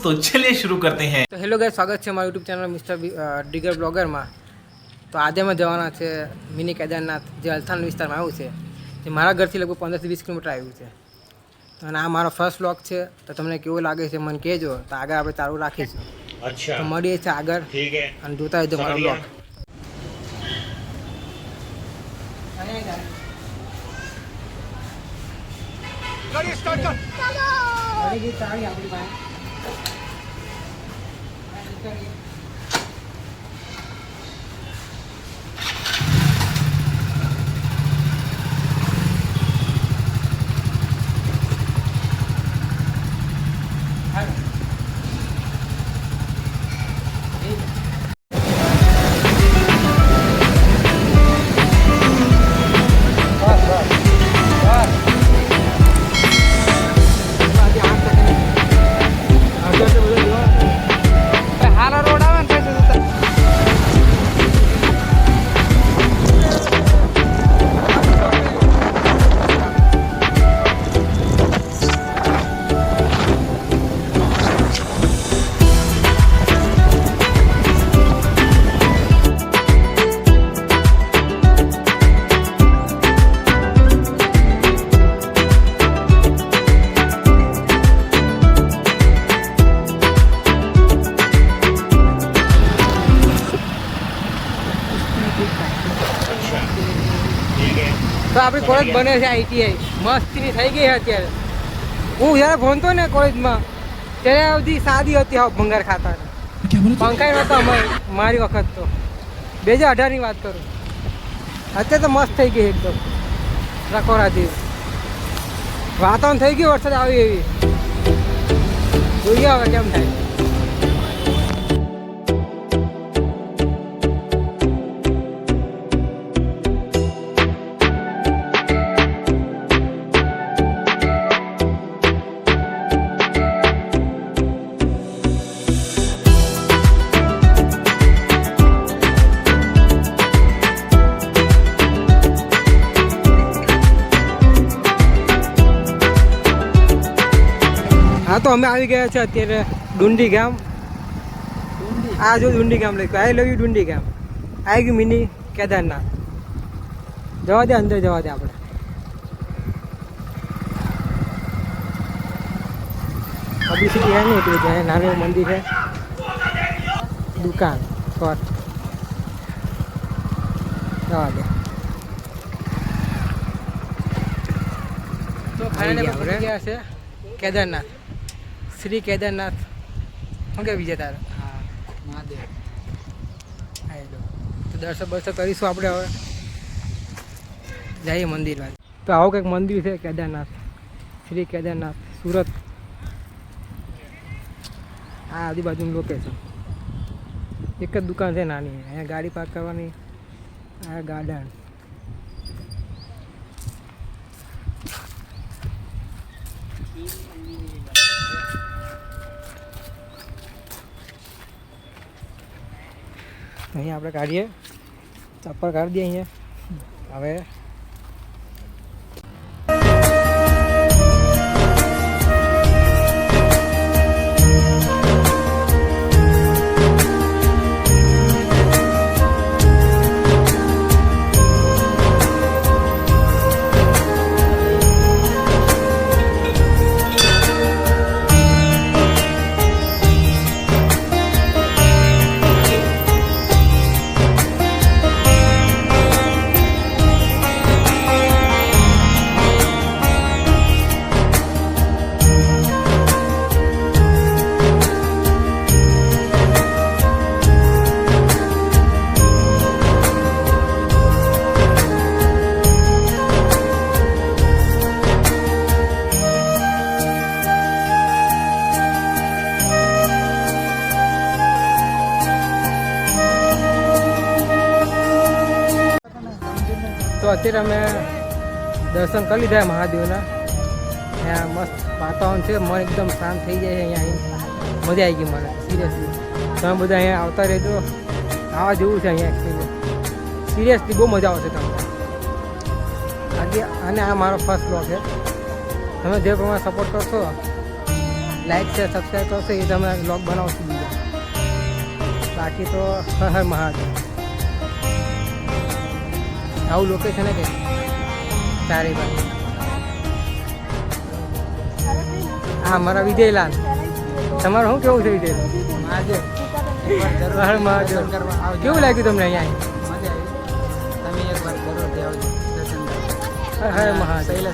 तो चलिए शुरू करते हैं। તો હેલો ગાઈસ, સ્વાગત છે મારા યુટ્યુબ ચેનલ મિસ્ટર ડિગર બ્લોગરમાં। તો આજે અમે જવાના છે મિની કેદારનાથ, જે અલથાણ વિસ્તારમાં આવ્યું છે, જે મારા ઘરથી લગભગ 15 થી 20 કિલોમીટર આવ્યું છે। તો અને આ મારો ફર્સ્ટ બ્લોગ છે, તો તમને કેવું લાગે છે મને કહેજો, તો આગળ આપણે ચાલુ રાખીશું। અચ્છા, તો મળીએ છીએ આગળ, ઠીક છે, અને જોતા રહેજો મારો બ્લોગ। ગાડી સ્ટાર્ટ કર, ચાલો। ગાડી ચાવી આપણી પાસે। તો આપણી કોલેજ બને છે આઈટીઆઈ, મસ્તીની થઈ ગઈ છે અત્યારે। હું જ્યારે ભણતો ને કોલેજમાં, ત્યારે બધી સાદી હતી, હા, ભંગાર ખાતા પંખાઈ નહોતા મારી વખત, તો 2018ની વાત કરું। અત્યારે તો મસ્ત થઈ ગઈ એકદમ રખોરાથી, વાતાવરણ થઈ ગયું વરસાદ આવી એવી। જોઈએ હવે કેમ થાય। હા, તો અમે આવી ગયા છે અત્યારે ડુંડી ગામ। આ જો ડુંડી ગામ લખ્યું, આઈ લવ યુ ડુંડી ગામ। આવી ગયું મિની કેદારનાથ। જવા દે, અંદર જવા દે આપણે। પબ્લિસિટી है नहीं એટલી, ત્યાં નાનું મંદિર છે, દુકાન, શોપ, જવા દે। તો ફાઇનલી આપણે ગયા છે કેદારનાથ, શ્રી કેદારનાથ। શું કે વિજય તારે? હા, મહાદેવ। તો દર્શન બર્શન કરીશું આપણે હવે, જઈએ મંદિરમાં। તો આવું કંઈક મંદિર છે કેદારનાથ, શ્રી કેદારનાથ, સુરત। આ આજુબાજુનું લોકેશન, એક જ દુકાન છે નાની, અહીંયા ગાડી પાર્ક કરવાની, આ ગાર્ડન। અહીંયા આપણે કાઢીએ, ચપ્પલ કાઢી દઈએ અહીંયા હવે। તો અત્યારે અમે દર્શન કરી લીધા મહાદેવના। અહીંયા મસ્ત વાતાવરણ છે, મન એકદમ શાંત થઈ જાય છે અહીંયા। મજા આવી ગઈ મને, સિરિયસલી। તમે બધા અહીંયા આવતા રહેજો, આવા જેવું છે અહીંયા એક્સપિરિયન્સ, સિરિયસલી બહુ મજા આવશે તમને। આજે અને આ મારો ફર્સ્ટ બ્લોગ છે, તમે જે પ્રમાણે સપોર્ટ કરશો લાઈક છે સબસ્ક્રાઈબ કરશો એ તમે બ્લોગ બનાવશો બીજા. બાકી તો હર હર મહાદેવ. આવું લોકેશન કે ચારે બાજુ. હા મારા વિજયલાલ. તમારું શું કેવું છે વિજયલાલ? હર મહાદેવ. કેવું લાગ્યું તમને અહીંયા? મજા આવી. તમે એકવાર જરૂરથી આવજો દર્શન કરવા. હર હર મહાદેવ.